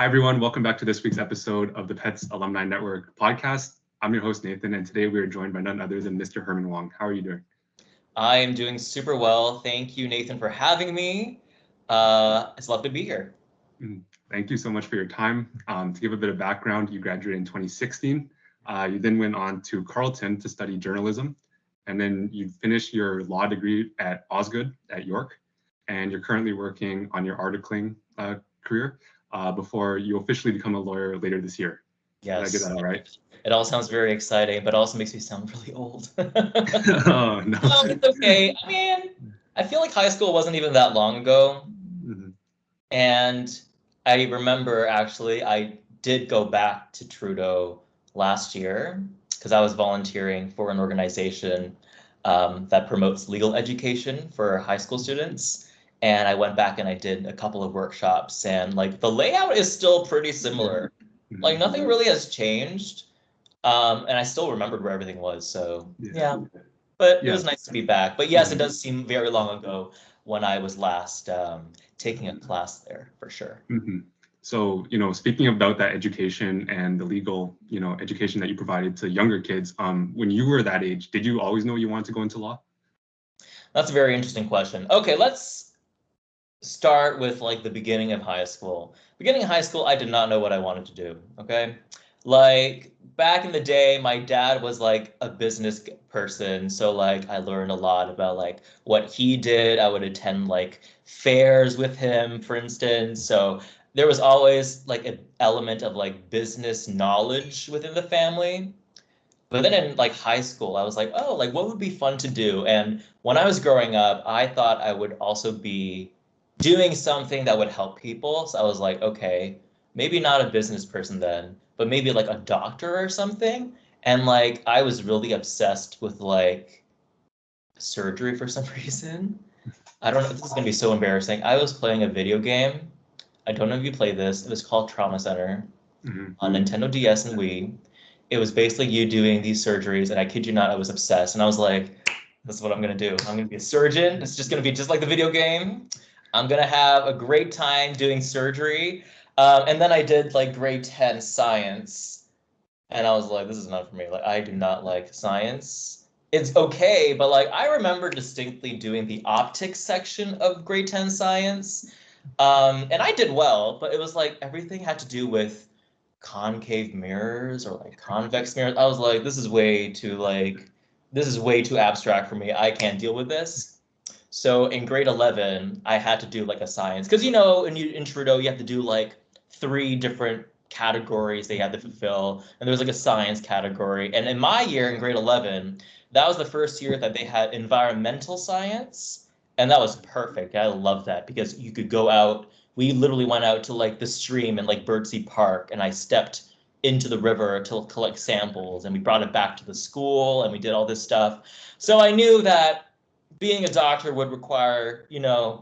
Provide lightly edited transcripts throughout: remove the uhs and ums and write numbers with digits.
Hi, everyone. Welcome back to this week's episode of the PETHS Alumni Network podcast. I'm your host, Nathan, and today we are joined by none other than Mr. Herman Wong. How are you doing? I am doing super well. Thank you, Nathan, for having me. It's lovely to be here. Thank you so much for your time. To give a bit of background, you graduated in 2016. You then went on to Carleton to study journalism, and then you finished your law degree at Osgoode at York, and you're currently working on your articling career before you officially become a lawyer later this year. Yes. Did I get that all right? It all sounds very exciting, but also makes me sound really old. Oh, no. No, it's okay. I mean, I feel like high school wasn't even that long ago. Mm-hmm. And I remember, actually, I did go back to Trudeau last year because I was volunteering for an organization that promotes legal education for high school students. And I went back and I did a couple of workshops, and like the layout is still pretty similar. Like nothing really has changed. And I still remembered where everything was. So yeah, but it was nice to be back. But yes, it does seem very long ago when I was last taking a class there, for sure. So, speaking about that education and the legal, education that you provided to younger kids, when you were that age, did you always know you wanted to go into law? That's a very interesting question. Okay, let's start with like the beginning of high school. Beginning of high school, I did not know what I wanted to do, okay? Like back in the day, my dad was like a business person. So like I learned a lot about like what he did. I would attend like fairs with him, for instance. So there was always like an element of like business knowledge within the family. But then in like high school, I was like, oh, like what would be fun to do? And when I was growing up, I thought I would also be doing something that would help people. So I was like, okay, maybe not a business person then, but maybe like a doctor or something. And like I was really obsessed with like surgery for some reason. I don't know, this is gonna be so embarrassing. I was playing a video game. I don't know if you play this. It was called Trauma Center on Nintendo DS and Wii. It was basically you doing these surgeries, and I kid you not, I was obsessed. And I was like, this is what I'm gonna do. I'm gonna be a surgeon. It's just gonna be just like the video game. I'm gonna have a great time doing surgery. And then I did like grade 10 science, and I was like, this is not for me. Like, I do not like science. It's okay, but like I remember distinctly doing the optics section of grade 10 science. And I did well, but it was like everything had to do with concave mirrors or like convex mirrors. I was like, this is way too abstract for me. I can't deal with this. So in grade 11, I had to do like a science, because in Trudeau you have to do like 3 different categories they had to fulfill, and there was like a science category. And in my year in grade 11, that was the first year that they had environmental science, and that was perfect. I loved that because you could go out. We literally went out to like the stream in like Birdsea Park, and I stepped into the river to collect samples, and we brought it back to the school, and we did all this stuff. So I knew that being a doctor would require,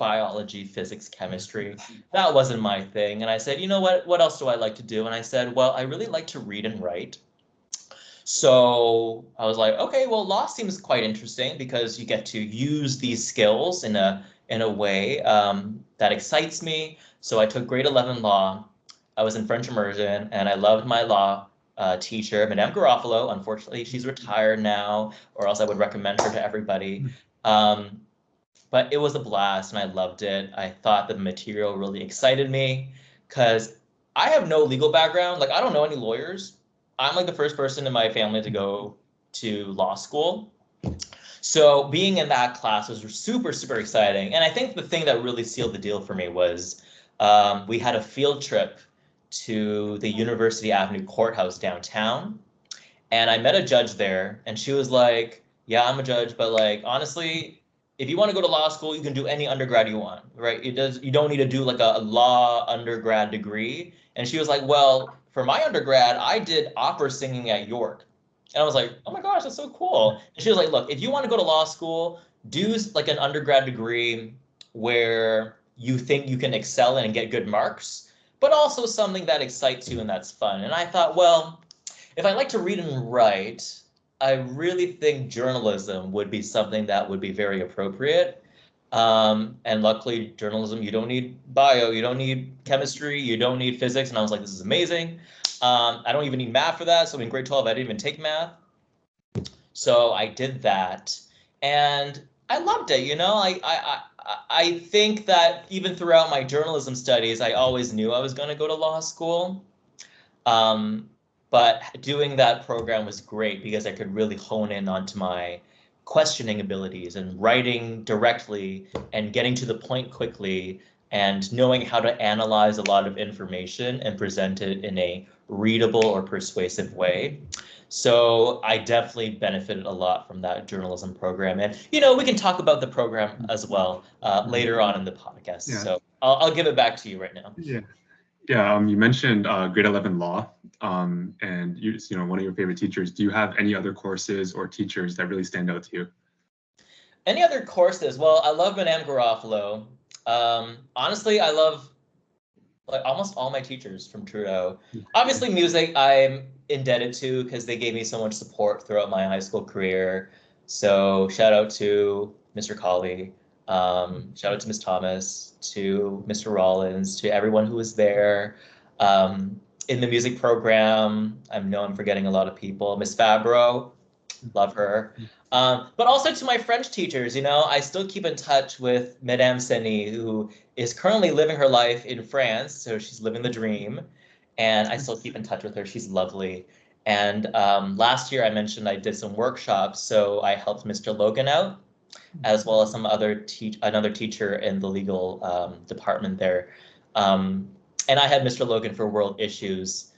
biology, physics, chemistry. That wasn't my thing. And I said, you know what else do I like to do? And I said, well, I really like to read and write. So I was like, okay, well, law seems quite interesting because you get to use these skills in a way that excites me. So I took grade 11 law. I was in French immersion, and I loved my law teacher, Madame Garofalo. Unfortunately, she's retired now, or else I would recommend her to everybody. But it was a blast, and I loved it. I thought the material really excited me because I have no legal background. Like, I don't know any lawyers. I'm like the first person in my family to go to law school. So being in that class was super, super exciting. And I think the thing that really sealed the deal for me was we had a field trip to the University Avenue Courthouse downtown. And I met a judge there, and she was like, yeah, I'm a judge, but like, honestly, if you want to go to law school, you can do any undergrad you want, right? You don't need to do like a law undergrad degree. And she was like, well, for my undergrad, I did opera singing at York. And I was like, oh my gosh, that's so cool. And she was like, look, if you want to go to law school, do like an undergrad degree where you think you can excel in and get good marks, but also something that excites you and that's fun. And I thought, well, if I like to read and write, I really think journalism would be something that would be very appropriate. And luckily, journalism, you don't need bio, you don't need chemistry, you don't need physics. And I was like, this is amazing. I don't even need math for that. So in grade 12, I didn't even take math. So I did that, and I loved it. I think that even throughout my journalism studies, I always knew I was going to go to law school. Um, but doing that program was great because I could really hone in onto my questioning abilities and writing directly and getting to the point quickly and knowing how to analyze a lot of information and present it in a readable or persuasive way. So I definitely benefited a lot from that journalism program. And, we can talk about the program as well later on in the podcast. Yeah. So I'll give it back to you right now. Yeah. Yeah, you mentioned grade 11 law, and one of your favorite teachers. Do you have any other courses or teachers that really stand out to you? Any other courses? Well, I love Madame Garofalo. Honestly, I love like almost all my teachers from Trudeau. Obviously, music I'm indebted to because they gave me so much support throughout my high school career. So shout out to Mr. Colley, shout out to Miss Thomas, to Mr. Rollins, to everyone who was there. In the music program, I know I'm forgetting a lot of people. Miss Fabro, love her. But also to my French teachers, I still keep in touch with Madame Seni, who is currently living her life in France. So she's living the dream. And I still keep in touch with her. She's lovely. And last year I mentioned I did some workshops. So I helped Mr. Logan out, as well as some another teacher in the legal department there. And I had Mr. Logan for World Issues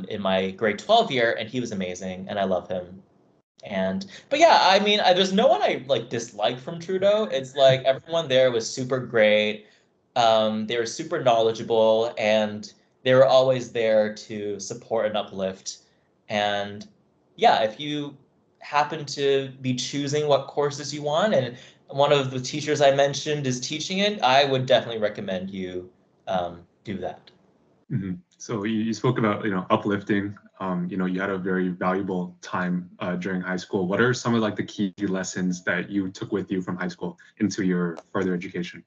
in my grade 12 year, and he was amazing, and I love him. But yeah, I mean, there's no one I like dislike from Trudeau. It's like everyone there was super great. They were super knowledgeable, and they were always there to support and uplift. And yeah, if you happen to be choosing what courses you want, and one of the teachers I mentioned is teaching it, I would definitely recommend you do that. So you spoke about uplifting. You had a very valuable time during high school. What are some of like the key lessons that you took with you from high school into your further education?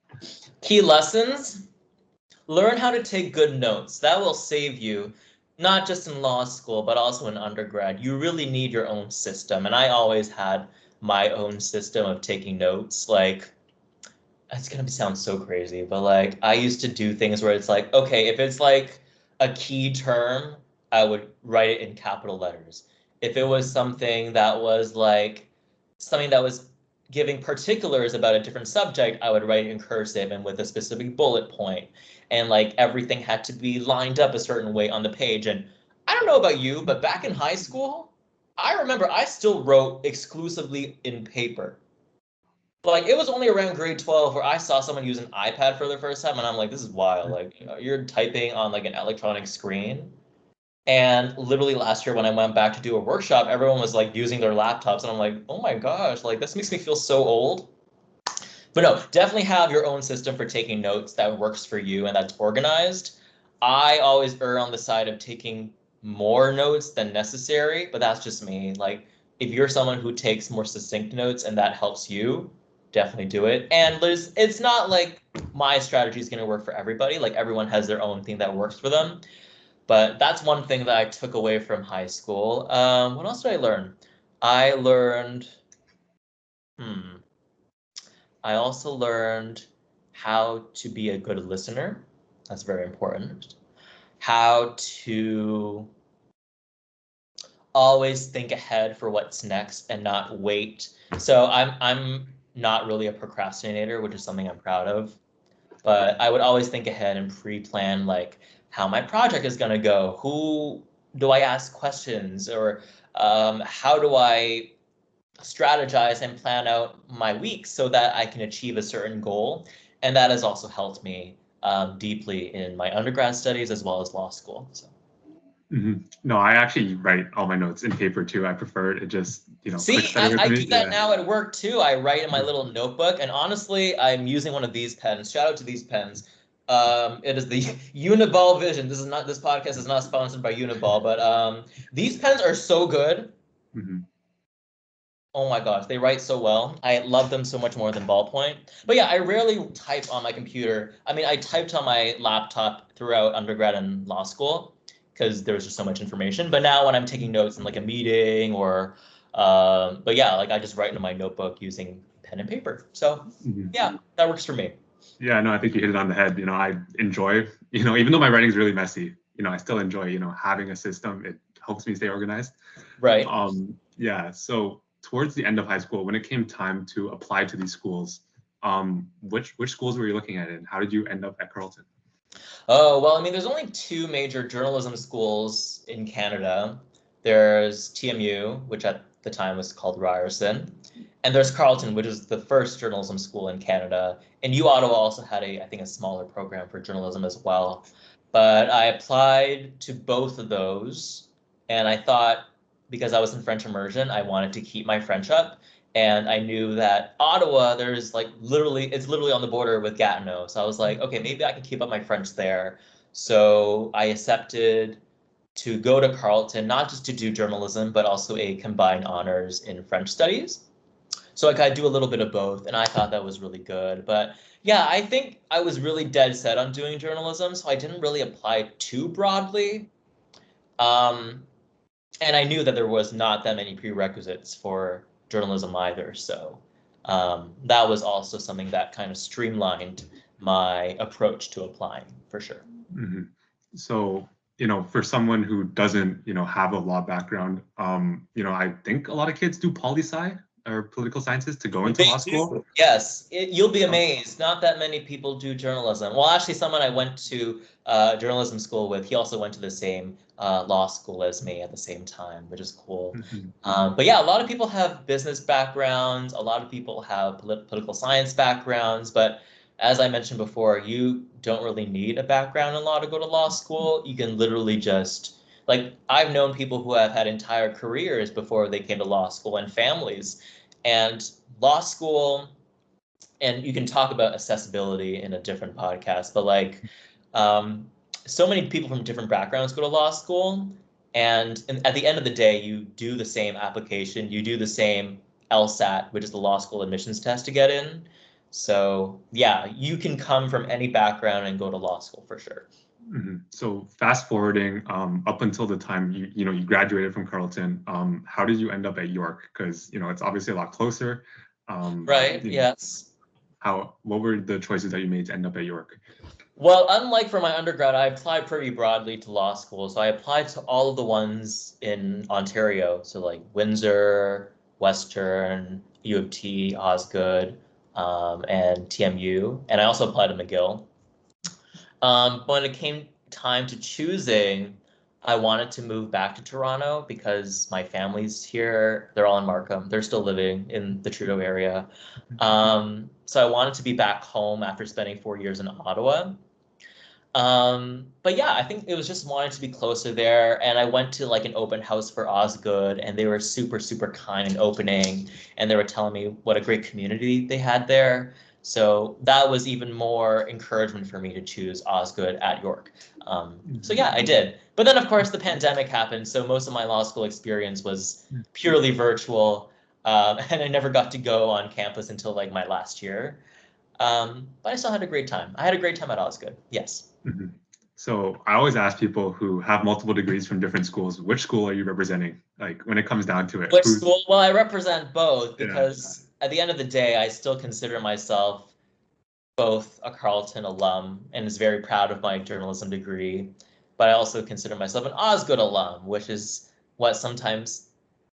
Key lessons: learn how to take good notes. That will save you, not just in law school, but also in undergrad. You really need your own system. And I always had my own system of taking notes. Like, it's going to sound so crazy, but like I used to do things where it's like, okay, if it's like a key term, I would write it in capital letters. If it was something that was giving particulars about a different subject, I would write it in cursive and with a specific bullet point. And like everything had to be lined up a certain way on the page. And I don't know about you, but back in high school, I remember I still wrote exclusively in paper. Like it was only around grade 12 where I saw someone use an iPad for the first time, and I'm like, this is wild. Like, you're typing on like an electronic screen. And literally last year when I went back to do a workshop, everyone was like using their laptops, and I'm like, oh my gosh, like this makes me feel so old. But no, definitely have your own system for taking notes that works for you and that's organized. I always err on the side of taking more notes than necessary, but that's just me. Like, if you're someone who takes more succinct notes and that helps you, definitely do it. And it's not like my strategy is going to work for everybody. Like, everyone has their own thing that works for them. But that's one thing that I took away from high school. What else did I learn? I learned, I also learned how to be a good listener. That's very important. How to always think ahead for what's next and not wait. So I'm not really a procrastinator, which is something I'm proud of. But I would always think ahead and pre-plan like how my project is gonna go. Who do I ask questions, or how do I strategize and plan out my week so that I can achieve a certain goal? And that has also helped me deeply in my undergrad studies as well as law school. So. No, I actually write all my notes in paper too. I prefer it. It just, See, I do that now at work too. I write in my little notebook, and honestly, I'm using one of these pens. Shout out to these pens. It is the Uniball Vision. This podcast is not sponsored by Uniball, but these pens are so good. Oh my gosh, they write so well. I love them so much more than ballpoint. But yeah, I rarely type on my computer. I mean, I typed on my laptop throughout undergrad and law school because there was just so much information. But now when I'm taking notes in like a meeting or, but yeah, like I just write in my notebook using pen and paper. So yeah, that works for me. Yeah, no, I think you hit it on the head. I enjoy, even though my writing is really messy, I still enjoy, having a system. It helps me stay organized. Right. Yeah. So towards the end of high school, when it came time to apply to these schools, which schools were you looking at, and how did you end up at Carleton? Oh, well, I mean, there's only two major journalism schools in Canada. There's TMU, which at the time was called Ryerson, and there's Carleton, which is the first journalism school in Canada. And U Ottawa also had I think, a smaller program for journalism as well. But I applied to both of those, and I thought because I was in French immersion, I wanted to keep my French up. And I knew that Ottawa, it's literally on the border with Gatineau. So I was like, okay, maybe I can keep up my French there. So I accepted to go to Carleton, not just to do journalism, but also a combined honors in French studies. So I could do a little bit of both, and I thought that was really good. But yeah, I think I was really dead set on doing journalism, so I didn't really apply too broadly. Um, and I knew that there was not that many prerequisites for journalism either. So that was also something that kind of streamlined my approach to applying for sure. Mm-hmm. So, for someone who doesn't, have a law background, I think a lot of kids do poli-sci or political sciences to go into law school. Yes, you'll be amazed. Not that many people do journalism. Well, actually, someone I went to journalism school with, he also went to the same law school as me at the same time, which is cool. But yeah, a lot of people have business backgrounds. A lot of people have political science backgrounds. But as I mentioned before, you don't really need a background in law to go to law school. You can literally just, like, I've known people who have had entire careers before they came to law school and families. And law school, and you can talk about accessibility in a different podcast, but like so many people from different backgrounds go to law school. And at the end of the day, you do the same application, you do the same LSAT, which is the law school admissions test to get in. So yeah, you can come from any background and go to law school for sure. So fast forwarding up until the time you graduated from Carleton, how did you end up at York? Because it's obviously a lot closer. Right. Yes. What were the choices that you made to end up at York? Well, unlike for my undergrad, I applied pretty broadly to law school. So I applied to all of the ones in Ontario. So like Windsor, Western, U of T, Osgoode, and TMU. And I also applied to McGill. When it came time to choosing, I wanted to move back to Toronto because my family's here. They're all in Markham. They're still living in the Trudeau area. So I wanted to be back home after spending 4 years in Ottawa. But yeah, I think it was just wanting to be closer there. And I went to like an open house for Osgoode, and they were super, super kind and opening. And they were telling me what a great community they had there. So that was even more encouragement for me to choose Osgoode at York. So yeah, I did. But then, of course, the pandemic happened. So most of my law school experience was purely virtual. And I never got to go on campus until like my last year. But I still had a great time. I had a great time at Osgoode. Yes. So I always ask people who have multiple degrees from different schools, which school are you representing? Like when it comes down to it. Which school? Well, I represent both because at the end of the day, I still consider myself both a Carleton alum and is very proud of my journalism degree. But I also consider myself an Osgoode alum, which is what sometimes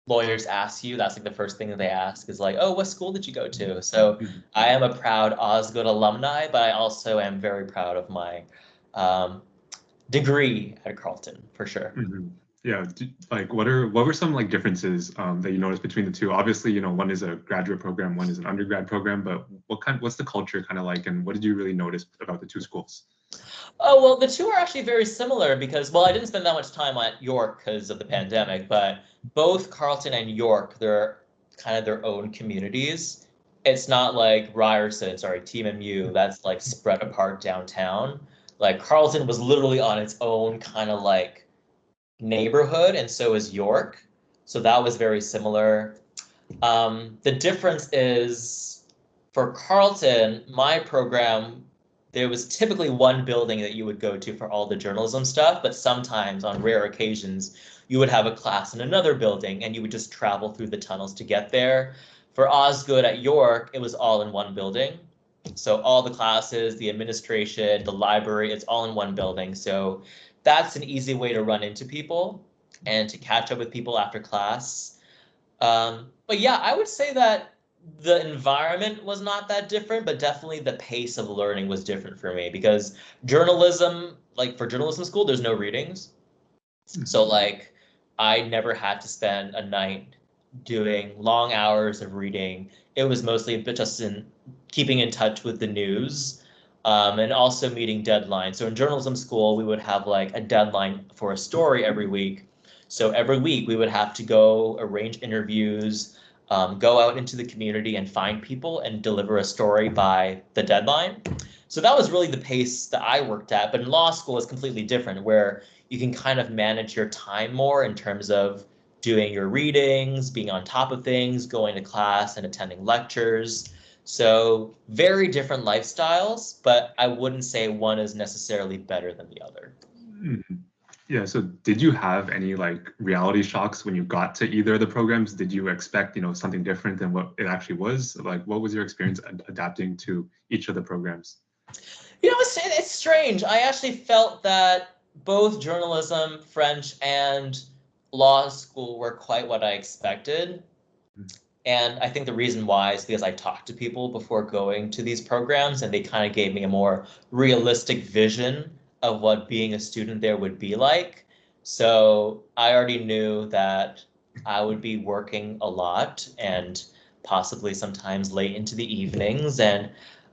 lawyers ask you. That's like the first thing that they ask is like, oh, what school did you go to? So I am a proud Osgoode alumni, but I also am very proud of my degree at Carleton for sure. Yeah, like what were some like differences that you noticed between the two? Obviously, one is a graduate program, one is an undergrad program, but what's the culture kind of like, and what did you really notice about the two schools? Oh, well, the two are actually very similar because, well, I didn't spend that much time at York because of the pandemic, but both Carleton and York, they're kind of their own communities. It's not like TMMU, that's like spread apart downtown. Like Carleton was literally on its own kind of like neighborhood, and so is York. So that was very similar. The difference is for Carleton, my program, there was typically one building that you would go to for all the journalism stuff, but sometimes on rare occasions, you would have a class in another building and you would just travel through the tunnels to get there. For Osgood at York, it was all in one building. So all the classes, the administration, the library, it's all in one building. So that's an easy way to run into people and to catch up with people after class. But yeah, I would say that the environment was not that different, but definitely the pace of learning was different for me because journalism, like for journalism school, there's no readings. So like I never had to spend a night doing long hours of reading. It was mostly just in keeping in touch with the news, and also meeting deadlines. So in journalism school, we would have like a deadline for a story every week. So every week we would have to go arrange interviews, go out into the community and find people and deliver a story by the deadline. So that was really the pace that I worked at. But in law school, it's completely different, where you can kind of manage your time more in terms of doing your readings, being on top of things, going to class and attending lectures. So very different lifestyles, but I wouldn't say one is necessarily better than the other. Yeah, so did you have any like reality shocks when you got to either of the programs? Did you expect, something different than what it actually was? Like, what was your experience adapting to each of the programs? It's strange. I actually felt that both journalism, French, and law school were quite what I expected. And I think the reason why is because I talked to people before going to these programs, and they kind of gave me a more realistic vision of what being a student there would be like. So I already knew that I would be working a lot and possibly sometimes late into the evenings. And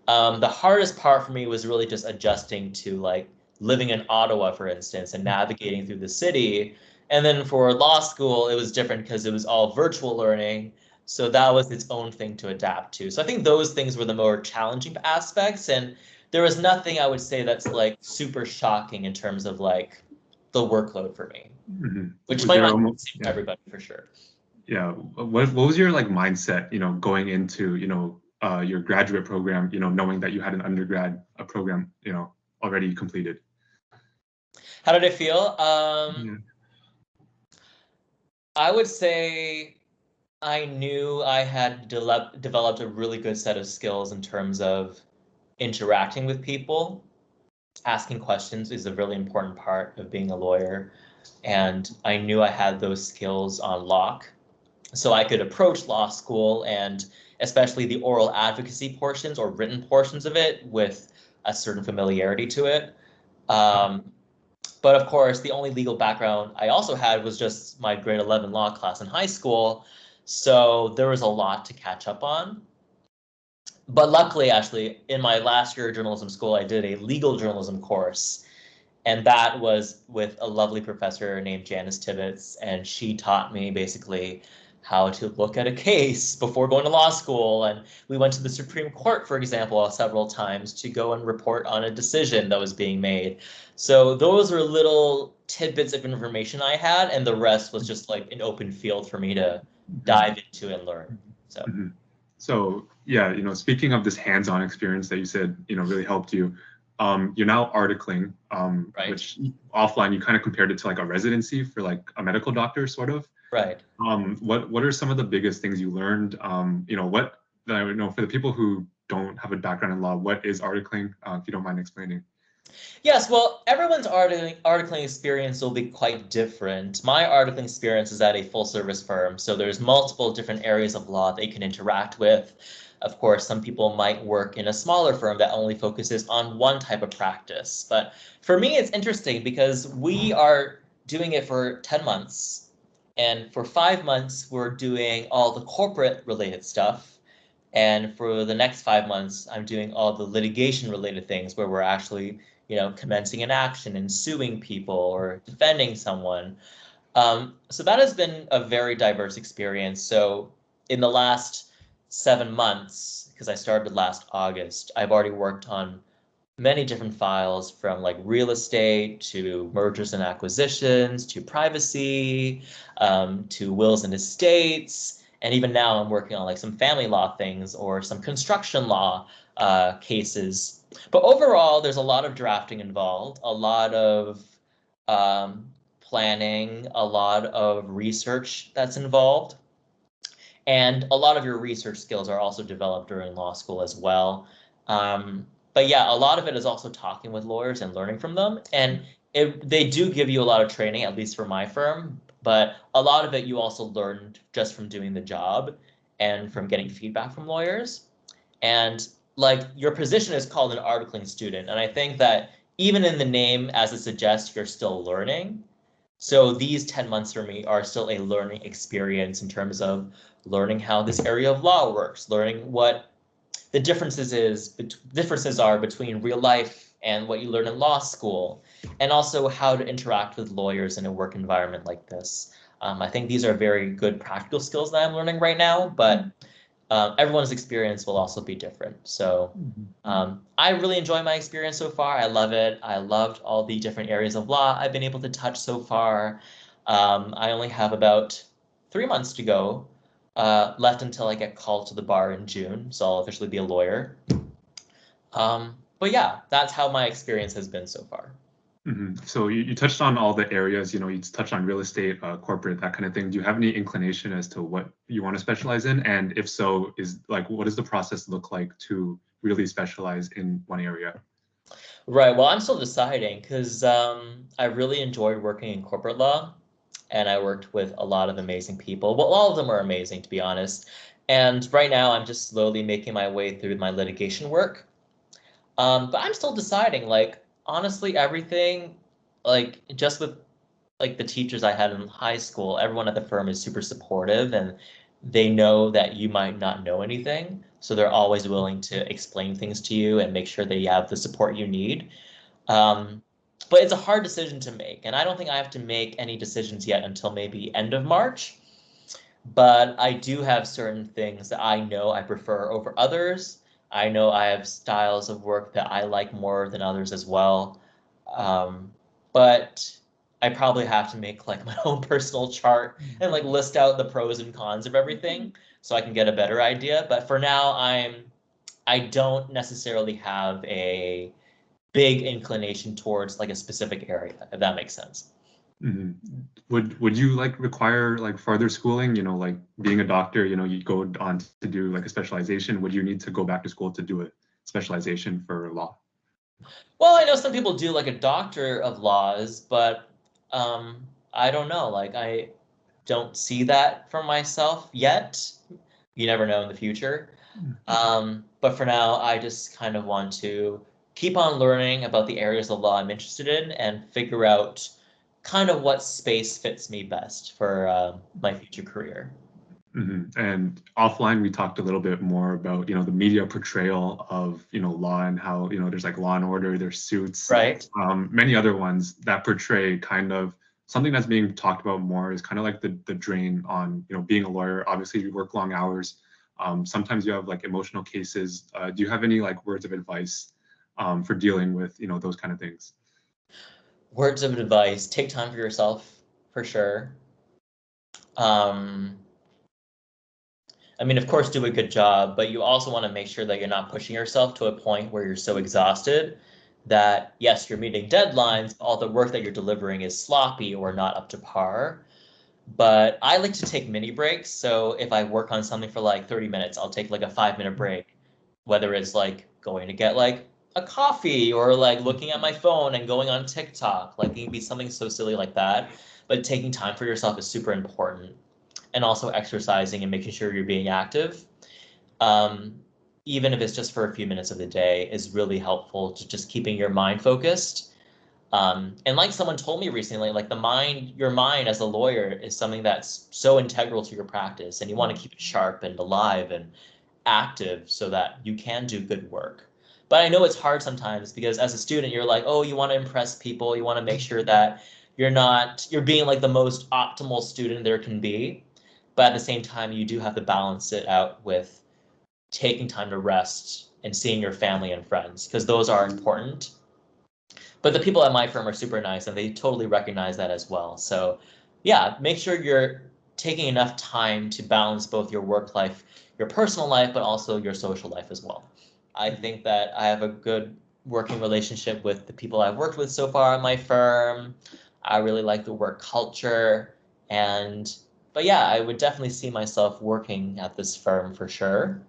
the hardest part for me was really just adjusting to like living in Ottawa, for instance, and navigating through the city. And then for law school, it was different because it was all virtual learning. So that was its own thing to adapt to. So I think those things were the more challenging aspects. And there was nothing I would say that's like super shocking in terms of like the workload for me, which might not seem for everybody for sure. Yeah. What was your like mindset, going into, your graduate program, knowing that you had an undergrad program, already completed? How did it feel? I would say I knew I had developed a really good set of skills in terms of interacting with people. Asking questions is a really important part of being a lawyer. And I knew I had those skills on lock. So I could approach law school and especially the oral advocacy portions or written portions of it with a certain familiarity to it. But of course, the only legal background I also had was just my grade 11 law class in high school. So there was a lot to catch up on. But luckily, actually, in my last year of journalism school, I did a legal journalism course. And that was with a lovely professor named Janice Tibbetts. And she taught me basically how to look at a case before going to law school. And we went to the Supreme Court, for example, several times to go and report on a decision that was being made. So those were little tidbits of information I had, and the rest was just like an open field for me to dive into and learn. So. So yeah, speaking of this hands-on experience that you said, really helped you, you're now articling, Right. Which offline you kind of compared it to like a residency for like a medical doctor, sort of. Right. What are some of the biggest things you learned? What I would know for the people who don't have a background in law, what is articling? If you don't mind explaining. Yes, well, everyone's articling experience will be quite different. My articling experience is at a full service firm, so there's multiple different areas of law that you can interact with. Of course, some people might work in a smaller firm that only focuses on one type of practice. But for me, it's interesting because we are doing it for 10 months. And for 5 months, we're doing all the corporate related stuff. And for the next 5 months, I'm doing all the litigation related things where we're actually commencing an action and suing people or defending someone. So that has been a very diverse experience. So in the last 7 months, because I started last August, I've already worked on many different files from like real estate to mergers and acquisitions to privacy, to wills and estates. And even now I'm working on like some family law things or some construction law cases. But overall, there's a lot of drafting involved, a lot of planning, a lot of research that's involved. And a lot of your research skills are also developed during law school as well. But yeah, a lot of it is also talking with lawyers and learning from them. And they do give you a lot of training, at least for my firm, but a lot of it you also learned just from doing the job and from getting feedback from lawyers. And like your position is called an articling student. And I think that even in the name, as it suggests, you're still learning. So these 10 months for me are still a learning experience in terms of learning how this area of law works, learning what the differences are between real life and what you learn in law school, and also how to interact with lawyers in a work environment like this. I think these are very good practical skills that I'm learning right now, but everyone's experience will also be different. So I really enjoy my experience so far. I love it. I loved all the different areas of law I've been able to touch so far. I only have about 3 months to go left until I get called to the bar in June. So I'll officially be a lawyer. But yeah, that's how my experience has been so far. So you touched on all the areas, you touched on real estate, corporate, that kind of thing. Do you have any inclination as to what you want to specialize in? And if so, what does the process look like to really specialize in one area? Right. Well, I'm still deciding because I really enjoyed working in corporate law, and I worked with a lot of amazing people. Well, all of them are amazing, to be honest. And right now, I'm just slowly making my way through my litigation work. But I'm still deciding, like, honestly, everything, like, just with like the teachers I had in high school, everyone at the firm is super supportive and they know that you might not know anything. So they're always willing to explain things to you and make sure that you have the support you need. But it's a hard decision to make. And I don't think I have to make any decisions yet until maybe end of March. But I do have certain things that I know I prefer over others. I know I have styles of work that I like more than others as well. But I probably have to make like my own personal chart and like list out the pros and cons of everything so I can get a better idea. But for now, I don't necessarily have a big inclination towards like a specific area, if that makes sense. Would you like require like further schooling, like being a doctor, you go on to do like a specialization? Would you need to go back to school to do a specialization for law? Well, I know some people do like a doctor of laws, but I don't know. Like I don't see that for myself yet. You never know in the future. But for now, I just kind of want to keep on learning about the areas of law I'm interested in and figure out kind of what space fits me best for my future career. And offline, we talked a little bit more about, the media portrayal of, law and how, there's like Law and Order, there's Suits, right? Many other ones that portray kind of something that's being talked about more is kind of like the drain on, being a lawyer. Obviously, you work long hours. Sometimes you have like emotional cases. Do you have any like words of advice for dealing with, those kind of things? Words of advice: take time for yourself, for sure. I mean, of course, do a good job, but you also want to make sure that you're not pushing yourself to a point where you're so exhausted that, yes, you're meeting deadlines, all the work that you're delivering is sloppy or not up to par. But I like to take mini breaks. So if I work on something for like 30 minutes, I'll take like a 5-minute break, whether it's like going to get like a coffee or like looking at my phone and going on TikTok. Like it can be something so silly like that. But taking time for yourself is super important. And also exercising and making sure you're being active, even if it's just for a few minutes of the day, is really helpful to just keeping your mind focused. And like someone told me recently, like your mind as a lawyer is something that's so integral to your practice, and you want to keep it sharp and alive and active so that you can do good work. But I know it's hard sometimes because as a student, you're like, oh, you want to impress people. You want to make sure that you're being like the most optimal student there can be. But at the same time, you do have to balance it out with taking time to rest and seeing your family and friends, because those are important. But the people at my firm are super nice and they totally recognize that as well. So yeah, make sure you're taking enough time to balance both your work life, your personal life, but also your social life as well. I think that I have a good working relationship with the people I've worked with so far at my firm. I really like the work culture. But yeah, I would definitely see myself working at this firm for sure.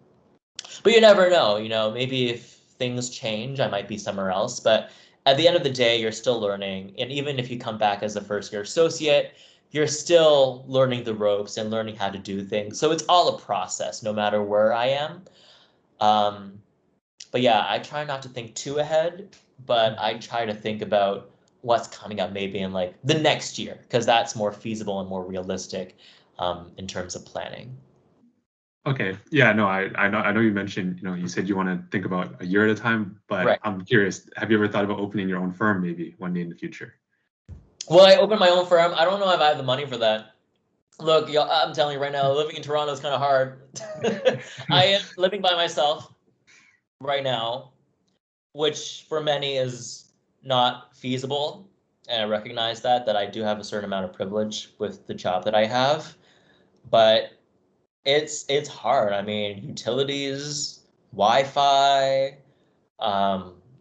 But you never know, maybe if things change, I might be somewhere else. But at the end of the day, you're still learning. And even if you come back as a first year associate, you're still learning the ropes and learning how to do things. So it's all a process, no matter where I am. Um, but yeah, I try not to think too ahead, but I try to think about what's coming up maybe in like the next year, because that's more feasible and more realistic in terms of planning. Okay. Yeah, no, I know you mentioned, you said you want to think about a year at a time, but Right. I'm curious, have you ever thought about opening your own firm maybe one day in the future? Will I open my own firm? I don't know if I have the money for that. Look, I'm telling you right now, living in Toronto is kind of hard. I am living by myself right now, which for many is not feasible. And I recognize that I do have a certain amount of privilege with the job that I have, but it's hard. I mean, utilities, Wi-Fi,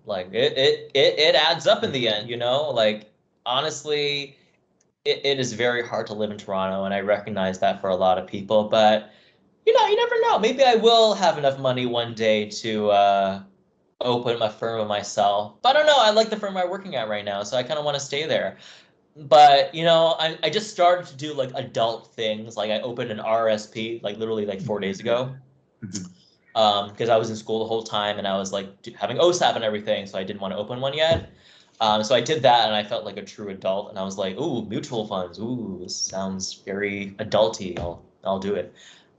like it adds up in the end, like honestly, it is very hard to live in Toronto, and I recognize that for a lot of people, but you never know. Maybe I will have enough money one day to open a firm of myself. But I don't know. I like the firm I'm working at right now, so I kind of want to stay there. But I just started to do like adult things. Like I opened an RSP like literally like 4 days ago. Because I was in school the whole time and I was like having OSAP and everything, so I didn't want to open one yet. So I did that and I felt like a true adult, and I was like, ooh, mutual funds. Ooh, this sounds very adulty. I'll do it.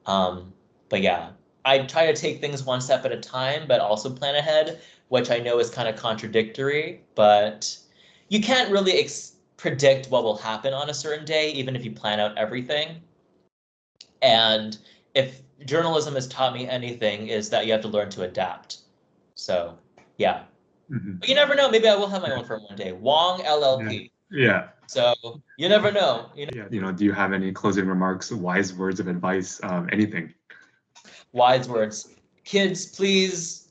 But yeah, I try to take things one step at a time, but also plan ahead, which I know is kind of contradictory, but you can't really predict what will happen on a certain day, even if you plan out everything. And if journalism has taught me anything, is that you have to learn to adapt. So yeah. But you never know. Maybe I will have my own firm one day. Wong LLP. Yeah. So you never know. Yeah. Do you have any closing remarks, wise words of advice, anything? Wise words. Kids, please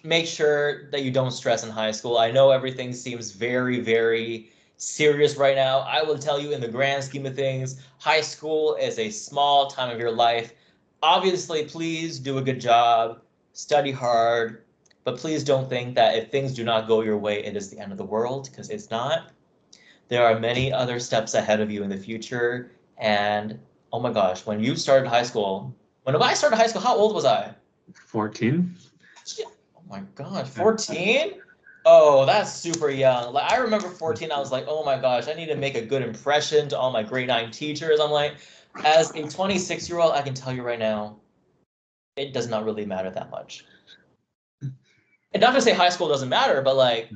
make sure that you don't stress in high school. I know everything seems very, very serious right now. I will tell you, in the grand scheme of things, high school is a small time of your life. Obviously, please do a good job, study hard, but please don't think that if things do not go your way, it is the end of the world, because it's not. There are many other steps ahead of you in the future. And oh my gosh, when I started high school, how old was I? 14. Oh my God, 14? Oh, that's super young. Like I remember 14, I was like, oh my gosh, I need to make a good impression to all my grade 9 teachers. I'm like, as a 26-year-old, I can tell you right now, it does not really matter that much. And not to say high school doesn't matter, but like,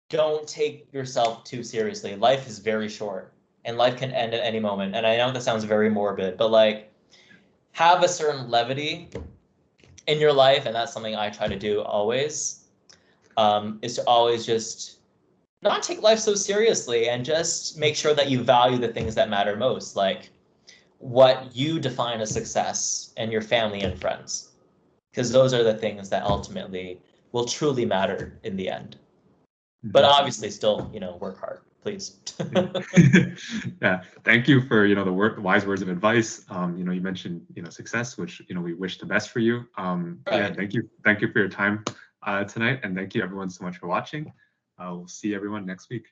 don't take yourself too seriously. Life is very short and life can end at any moment. And I know that sounds very morbid, but like, have a certain levity in your life. And that's something I try to do always. Is to always just not take life so seriously and just make sure that you value the things that matter most, like what you define as success and your family and friends, because those are the things that ultimately will truly matter in the end. But obviously still, work hard, please. Yeah, thank you for the wise words of advice. You mentioned success, which we wish the best for you. Yeah, thank you for your time tonight, and thank you everyone so much for watching. We'll see everyone next week.